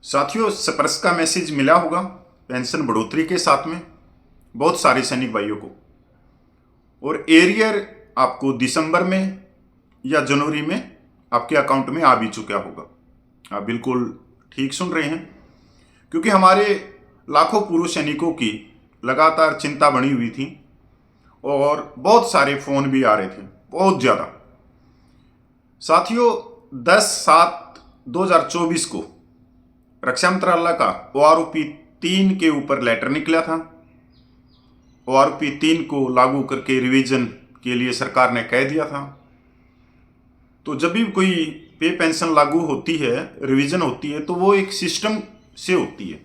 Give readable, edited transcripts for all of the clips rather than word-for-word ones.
साथियों, स्पर्श का मैसेज मिला होगा पेंशन बढ़ोतरी के साथ में बहुत सारे सैनिक भाइयों को। और एरियर आपको दिसंबर में या जनवरी में आपके अकाउंट में आ भी चुका होगा। आप बिल्कुल ठीक सुन रहे हैं, क्योंकि हमारे लाखों पूर्व सैनिकों की लगातार चिंता बनी हुई थी और बहुत सारे फोन भी आ रहे थे, बहुत ज़्यादा। साथियों, 10/7/2024 को रक्षा मंत्रालय का ORP 3 के ऊपर लेटर निकला था। ORP 3 को लागू करके रिवीजन के लिए सरकार ने कह दिया था। तो जब भी कोई पे पेंशन लागू होती है, रिवीजन होती है, तो वो एक सिस्टम से होती है।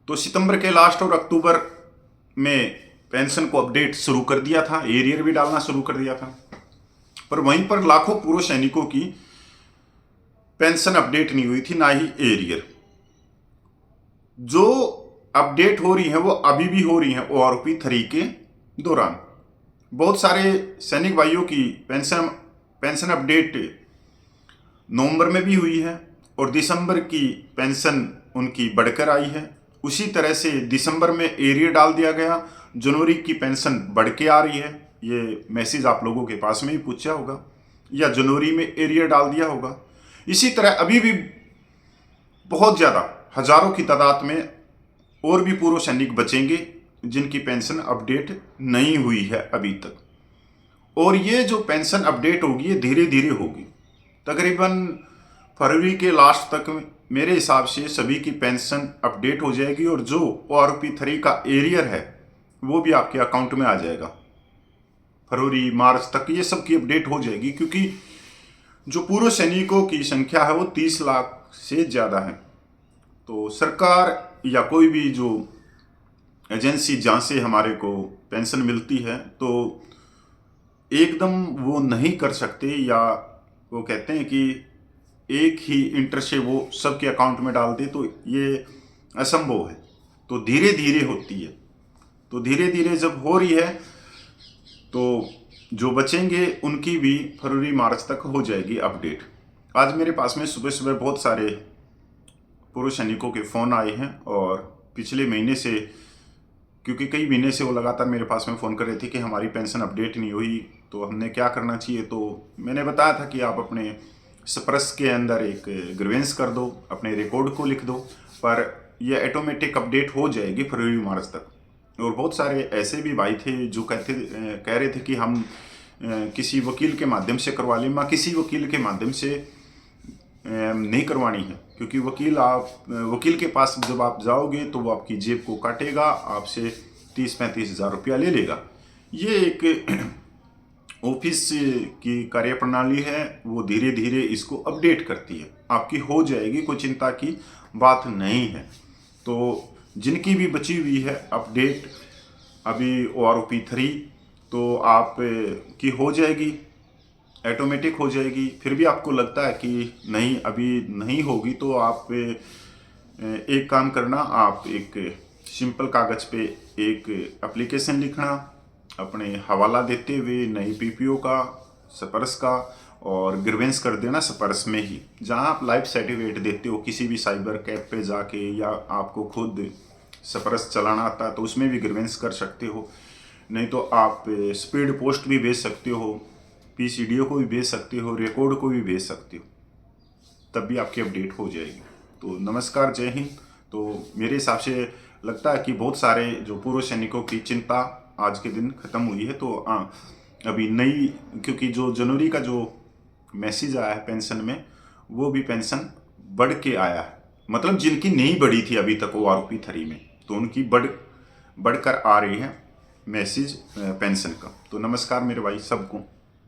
तो सितंबर के लास्ट और अक्टूबर में पेंशन को अपडेट शुरू कर दिया था, एरियर भी डालना शुरू कर दिया था। पर वहीं पर लाखों पूर्व सैनिकों की पेंशन अपडेट नहीं हुई थी, ना ही एरियर। जो अपडेट हो रही है वो अभी भी हो रही है ORP 3 के दौरान। बहुत सारे सैनिक भाइयों की पेंशन अपडेट नवंबर में भी हुई है और दिसंबर की पेंशन उनकी बढ़कर आई है। उसी तरह से दिसंबर में एरियर डाल दिया गया, जनवरी की पेंशन बढ़ के आ रही है। ये मैसेज आप लोगों के पास में ही पूछा होगा, या जनवरी में एरियर डाल दिया होगा। इसी तरह अभी भी बहुत ज़्यादा हजारों की तादाद में और भी पूर्व सैनिक बचेंगे जिनकी पेंशन अपडेट नहीं हुई है अभी तक। और ये जो पेंशन अपडेट होगी ये धीरे धीरे होगी। तकरीबन फरवरी के लास्ट तक मेरे हिसाब से सभी की पेंशन अपडेट हो जाएगी और जो ORP 3 का एरियर है वो भी आपके अकाउंट में आ जाएगा। फरवरी मार्च तक ये सब की अपडेट हो जाएगी, क्योंकि जो पूर्व सैनिकों की संख्या है वो 30 लाख से ज़्यादा है। तो सरकार या कोई भी जो एजेंसी जहाँ से हमारे को पेंशन मिलती है, तो एकदम वो नहीं कर सकते, या वो कहते हैं कि एक ही इंटरेस्ट से वो सबके अकाउंट में डाल दे, तो ये असंभव है। तो धीरे धीरे होती है। तो धीरे धीरे जब हो रही है तो जो बचेंगे उनकी भी फरवरी मार्च तक हो जाएगी अपडेट। आज मेरे पास में सुबह सुबह बहुत सारे पूर्व सैनिकों के फ़ोन आए हैं और पिछले महीने से, क्योंकि कई महीने से वो लगातार मेरे पास में फ़ोन कर रहे थे कि हमारी पेंशन अपडेट नहीं हुई, तो हमने क्या करना चाहिए। तो मैंने बताया था कि आप अपने स्पर्श के अंदर एक ग्रीवेंस कर दो, अपने रिकॉर्ड को लिख दो, पर यह ऑटोमेटिक अपडेट हो जाएगी फरवरी मार्च तक। और बहुत सारे ऐसे भी भाई थे जो कह रहे थे कि हम किसी वकील के माध्यम से करवा लें। मैं किसी वकील के माध्यम से नहीं करवानी है, क्योंकि वकील के पास जब आप जाओगे तो वो आपकी जेब को काटेगा, आपसे 30-35 हज़ार रुपया ले लेगा। ये एक ऑफिस की कार्यप्रणाली है, वो धीरे धीरे इसको अपडेट करती है। आपकी हो जाएगी, कोई चिंता की बात नहीं है। तो जिनकी भी बची हुई है अपडेट अभी ORP 3, तो आप की हो जाएगी, ऑटोमेटिक हो जाएगी। फिर भी आपको लगता है कि नहीं अभी नहीं होगी, तो आप एक काम करना, आप एक सिंपल कागज़ पे एक एप्लीकेशन लिखना, अपने हवाला देते हुए नई PPO का, स्पर्श का, और ग्रीवेंस कर देना स्पर्श में ही। जहां आप लाइफ सर्टिफिकेट देते हो किसी भी साइबर कैफ पे जाके, या आपको खुद स्पर्श चलाना आता है तो उसमें भी ग्रीवेंस कर सकते हो। नहीं तो आप स्पीड पोस्ट भी भेज सकते हो, PCDO को भी भेज सकते हो, रिकॉर्ड को भी भेज सकते हो, तब भी आपकी अपडेट हो जाएगी। तो नमस्कार, जय हिंद। तो मेरे हिसाब से लगता है कि बहुत सारे जो पूर्व सैनिकों की चिंता आज के दिन ख़त्म हुई है। तो अभी नई, क्योंकि जो जनवरी का जो मैसेज आया है पेंशन में, वो भी पेंशन बढ़ के आया है। मतलब जिनकी नहीं बढ़ी थी अभी तक ORP 3 में, तो उनकी बढ़कर आ रही है मैसेज पेंशन का। तो नमस्कार मेरे भाई सबको।